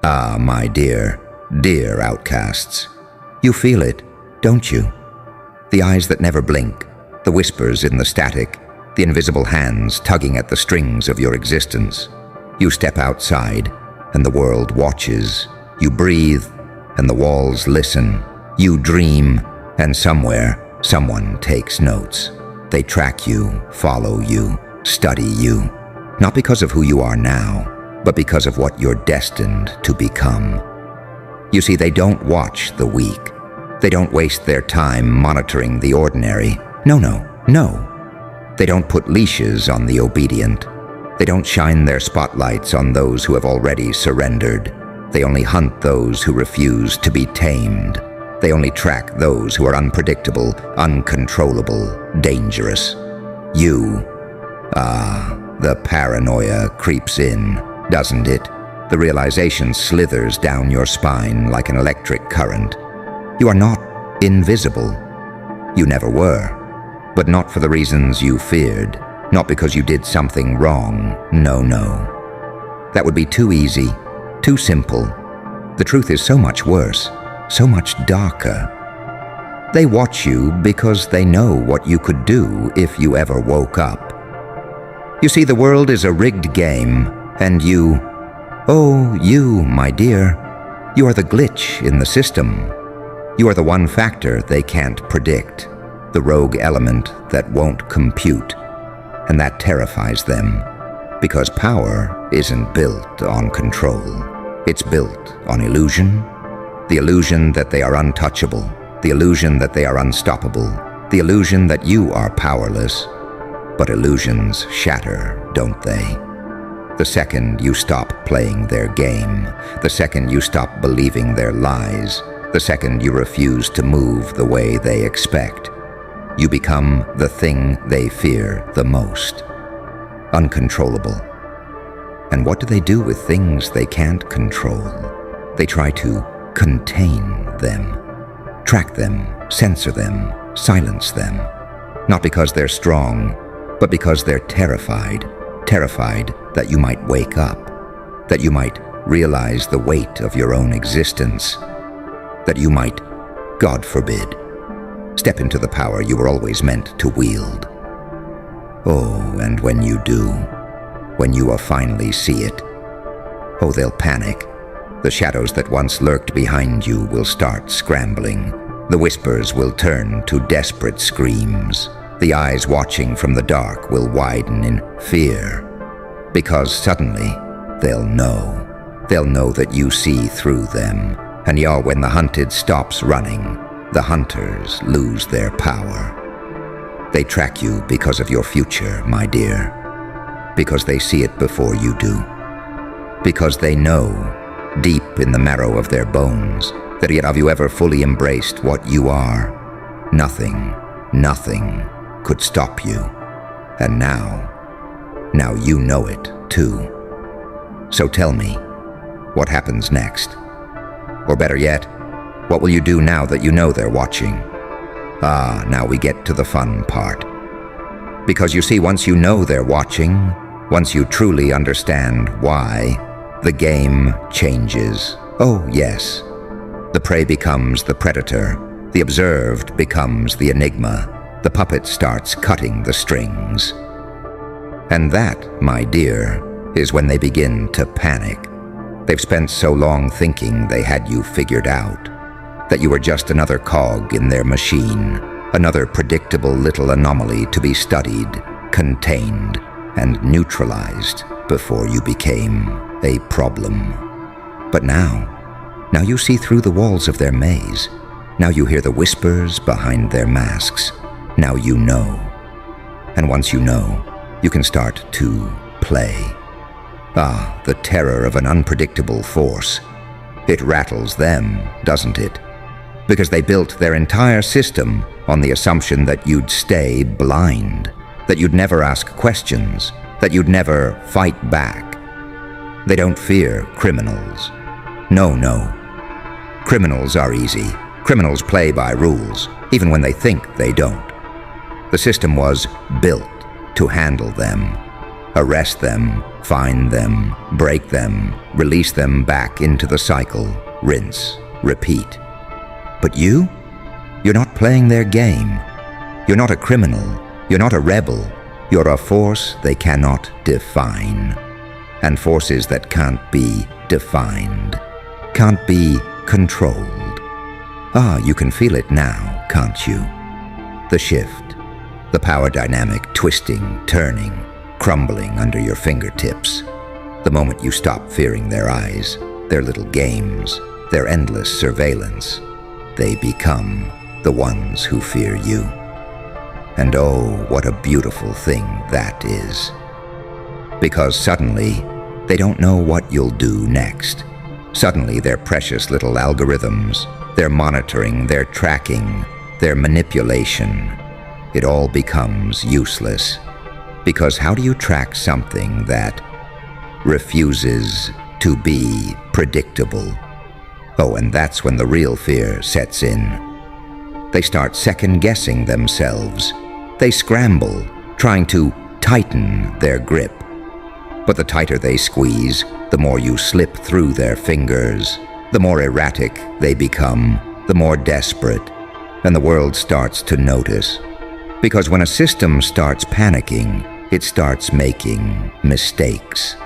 Ah, my dear, dear outcasts. You feel it, don't you? The eyes that never blink, the whispers in the static, the invisible hands tugging at the strings of your existence. You step outside, and the world watches. You breathe, and the walls listen. You dream, and somewhere, someone takes notes. They track you, follow you, study you, not because of who you are now, but because of what you're destined to become. You see, they don't watch the weak. They don't waste their time monitoring the ordinary. No. They don't put leashes on the obedient. They don't shine their spotlights on those who have already surrendered. They only hunt those who refuse to be tamed. They only track those who are unpredictable, uncontrollable, dangerous. You. The paranoia creeps in, doesn't it? The realization slithers down your spine like an electric current. You are not invisible. You never were. But not for the reasons you feared. Not because you did something wrong. No. That would be too easy, too simple. The truth is so much worse, so much darker. They watch you because they know what you could do if you ever woke up. You see, the world is a rigged game, and you, my dear, you are the glitch in the system. You are the one factor they can't predict, the rogue element that won't compute, and that terrifies them, because power isn't built on control. It's built on illusion, the illusion that they are untouchable, the illusion that they are unstoppable, the illusion that you are powerless. But illusions shatter, don't they? The second you stop playing their game, the second you stop believing their lies, the second you refuse to move the way they expect, you become the thing they fear the most. Uncontrollable. And what do they do with things they can't control? They try to contain them, track them, censor them, silence them. Not because they're strong, but because they're terrified that you might wake up, that you might realize the weight of your own existence, that you might, God forbid, step into the power you were always meant to wield. Oh, and when you do, when you finally see it, they'll panic. The shadows that once lurked behind you will start scrambling. The whispers will turn to desperate screams. The eyes watching from the dark will widen in fear, because suddenly they'll know. They'll know that you see through them, and when the hunted stops running, the hunters lose their power. They track you because of your future, my dear, because they see it before you do, because they know, deep in the marrow of their bones, that yet have you ever fully embraced what you are, nothing could stop you. And now you know it too. So tell me, what happens next? Or better yet, what will you do now that you know they're watching? Now we get to the fun part. Because you see, once you know they're watching, once you truly understand why, the game changes. Oh yes. The prey becomes the predator. The observed becomes the enigma. The puppet starts cutting the strings. And that, my dear, is when they begin to panic. They've spent so long thinking they had you figured out, that you were just another cog in their machine, another predictable little anomaly to be studied, contained, and neutralized before you became a problem. But now you see through the walls of their maze. Now you hear the whispers behind their masks. Now you know. And once you know, you can start to play. The terror of an unpredictable force. It rattles them, doesn't it? Because they built their entire system on the assumption that you'd stay blind, that you'd never ask questions, that you'd never fight back. They don't fear criminals. No. Criminals are easy. Criminals play by rules, even when they think they don't. The system was built to handle them, arrest them, Find them, break them, release them back into the cycle, rinse, repeat. But you? You're not playing their game. You're not a criminal. You're not a rebel. You're a force they cannot define. And forces that can't be defined, can't be controlled. You can feel it now, can't you? The shift, the power dynamic twisting, turning, crumbling under your fingertips. The moment you stop fearing their eyes, their little games, their endless surveillance, they become the ones who fear you. And oh, what a beautiful thing that is. Because suddenly, they don't know what you'll do next. Suddenly, their precious little algorithms, their monitoring, their tracking, their manipulation, it all becomes useless. Because how do you track something that refuses to be predictable? Oh, and that's when the real fear sets in. They start second-guessing themselves. They scramble, trying to tighten their grip. But the tighter they squeeze, the more you slip through their fingers, the more erratic they become, the more desperate, and the world starts to notice. Because when a system starts panicking, it starts making mistakes.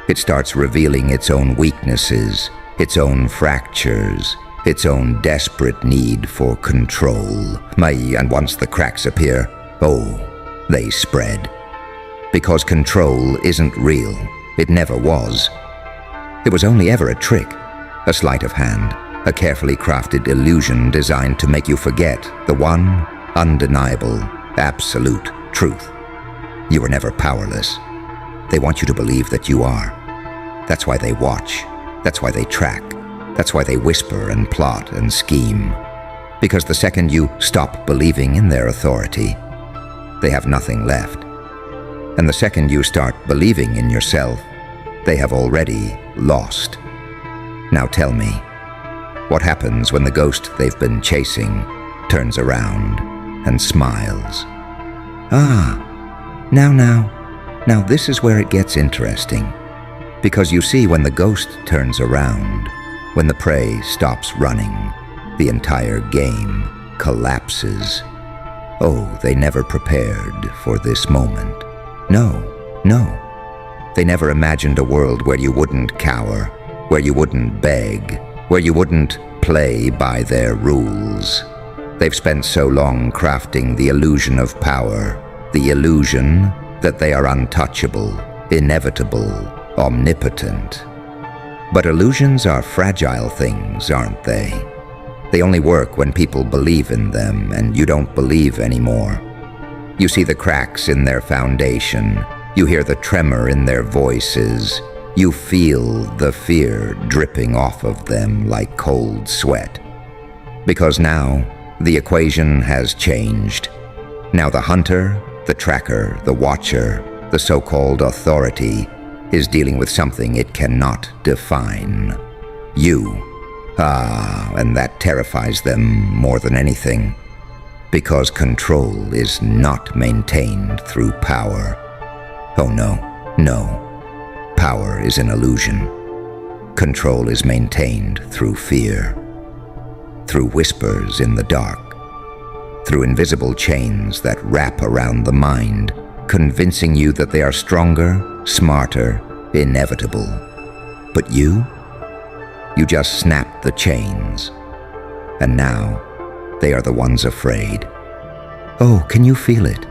It starts revealing its own weaknesses, its own fractures, its own desperate need for control. And once the cracks appear, they spread. Because control isn't real. It never was. It was only ever a trick, a sleight of hand, a carefully crafted illusion designed to make you forget the one undeniable, absolute truth. You were never powerless. They want you to believe that you are. That's why they watch. That's why they track. That's why they whisper and plot and scheme. Because the second you stop believing in their authority, they have nothing left. And the second you start believing in yourself, they have already lost. Now tell me, what happens when the ghost they've been chasing turns around and smiles? Now this is where it gets interesting. Because you see, when the ghost turns around, when the prey stops running, the entire game collapses. Oh, they never prepared for this moment. No. They never imagined a world where you wouldn't cower, where you wouldn't beg, where you wouldn't play by their rules. They've spent so long crafting the illusion of power, the illusion that they are untouchable, inevitable, omnipotent. But illusions are fragile things, aren't they? They only work when people believe in them and you don't believe anymore. You see the cracks in their foundation. You hear the tremor in their voices. You feel the fear dripping off of them like cold sweat. Because now, the equation has changed. Now the hunter, the tracker, the watcher, the so-called authority, is dealing with something it cannot define. You. And that terrifies them more than anything. Because control is not maintained through power. Oh no. Power is an illusion. Control is maintained through fear. Through whispers in the dark. Through invisible chains that wrap around the mind, convincing you that they are stronger, smarter, inevitable. But you just snapped the chains. And now, they are the ones afraid. Oh, can you feel it?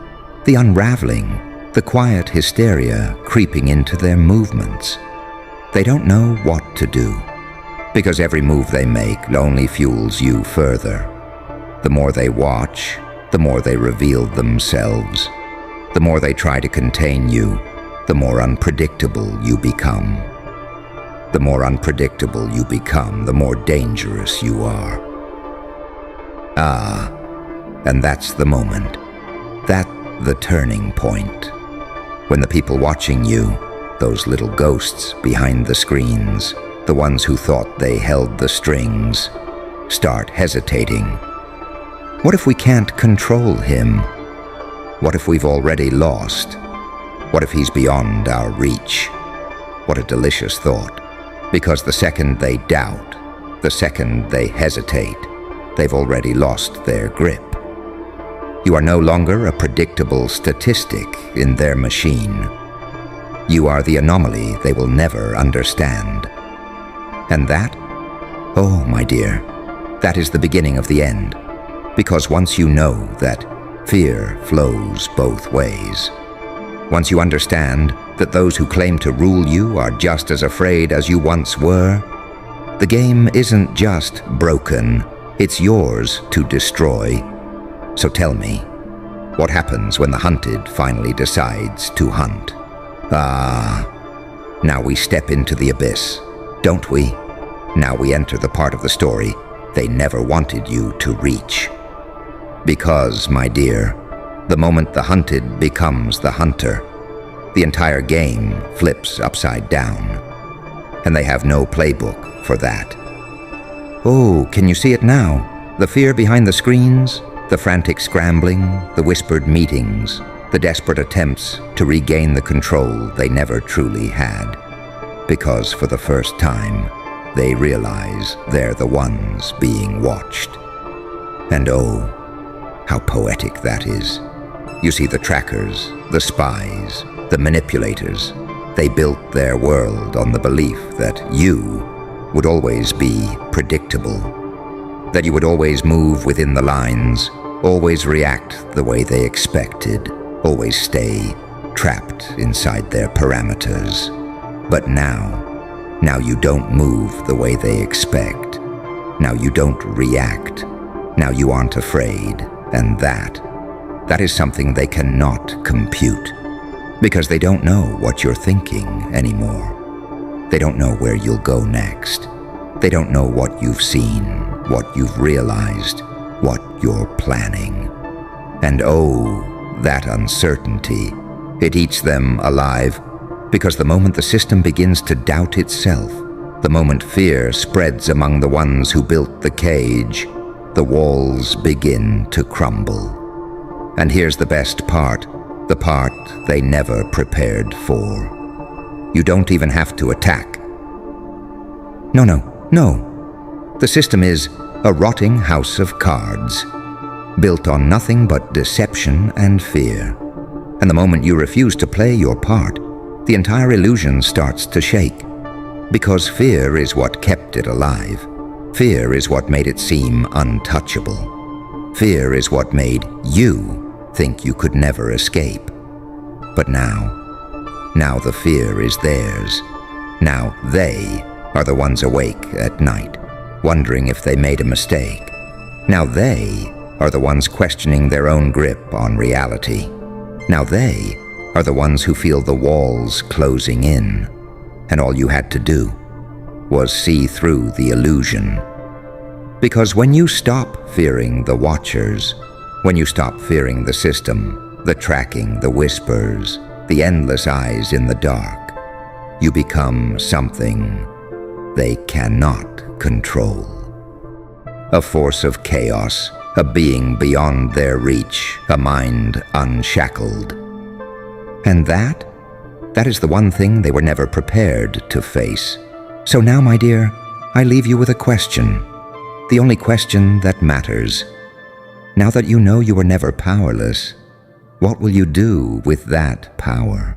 The unraveling, the quiet hysteria creeping into their movements. They don't know what to do, because every move they make only fuels you further. The more they watch, the more they reveal themselves. The more they try to contain you, the more unpredictable you become. The more unpredictable you become, the more dangerous you are. And that's the moment. The turning point. When the people watching you, those little ghosts behind the screens, the ones who thought they held the strings, start hesitating. What if we can't control him? What if we've already lost? What if he's beyond our reach? What a delicious thought. Because the second they doubt, the second they hesitate, they've already lost their grip. You are no longer a predictable statistic in their machine. You are the anomaly they will never understand. And that, oh my dear, that is the beginning of the end. Because once you know that fear flows both ways, once you understand that those who claim to rule you are just as afraid as you once were, the game isn't just broken, it's yours to destroy. So tell me, what happens when the hunted finally decides to hunt? Now we step into the abyss, don't we? Now we enter the part of the story they never wanted you to reach. Because, my dear, the moment the hunted becomes the hunter, the entire game flips upside down. And they have no playbook for that. Oh, can you see it now? The fear behind the screens, the frantic scrambling, the whispered meetings, the desperate attempts to regain the control they never truly had. Because for the first time, they realize they're the ones being watched. And oh, how poetic that is. You see, the trackers, the spies, the manipulators, they built their world on the belief that you would always be predictable, that you would always move within the lines, always react the way they expected, always stay trapped inside their parameters. But now you don't move the way they expect. Now you don't react. Now you aren't afraid. And that is something they cannot compute. Because they don't know what you're thinking anymore. They don't know where you'll go next. They don't know what you've seen, what you've realized, what you're planning. And oh, that uncertainty, it eats them alive. Because the moment the system begins to doubt itself, the moment fear spreads among the ones who built the cage, the walls begin to crumble. And here's the best part, the part they never prepared for. You don't even have to attack. No. The system is a rotting house of cards, built on nothing but deception and fear. And the moment you refuse to play your part, the entire illusion starts to shake. Because fear is what kept it alive. Fear is what made it seem untouchable. Fear is what made you think you could never escape. But now the fear is theirs. Now they are the ones awake at night, wondering if they made a mistake. Now they are the ones questioning their own grip on reality. Now they are the ones who feel the walls closing in, and all you had to do was see through the illusion. Because when you stop fearing the watchers, when you stop fearing the system, the tracking, the whispers, the endless eyes in the dark, you become something they cannot control. A force of chaos, a being beyond their reach, a mind unshackled. And that is the one thing they were never prepared to face. So now, my dear, I leave you with a question. The only question that matters. Now that you know you were never powerless, what will you do with that power?